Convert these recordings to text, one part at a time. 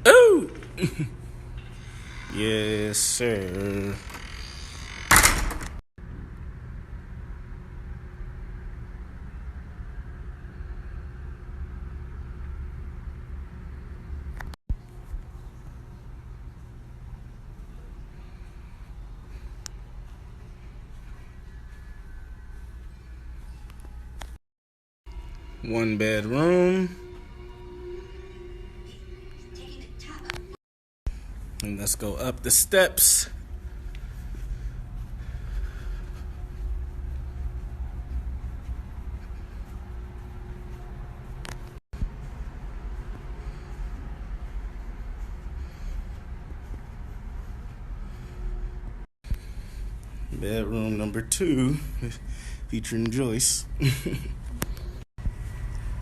Ooh! Yes, sir. One bedroom. And let's go up the steps. Bedroom number 2, featuring Joyce.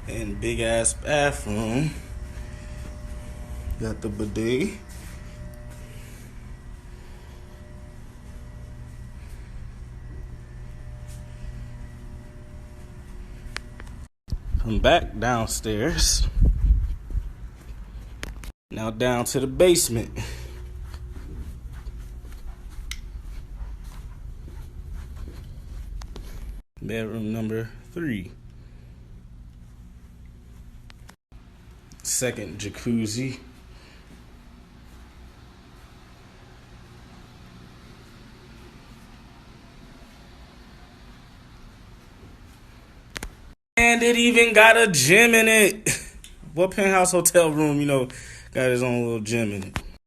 And big ass bathroom. Got the bidet. Come back downstairs. Now down to the basement. Bedroom number 3. Second jacuzzi. And it even got a gym in it. What penthouse hotel room, got his own little gym in it?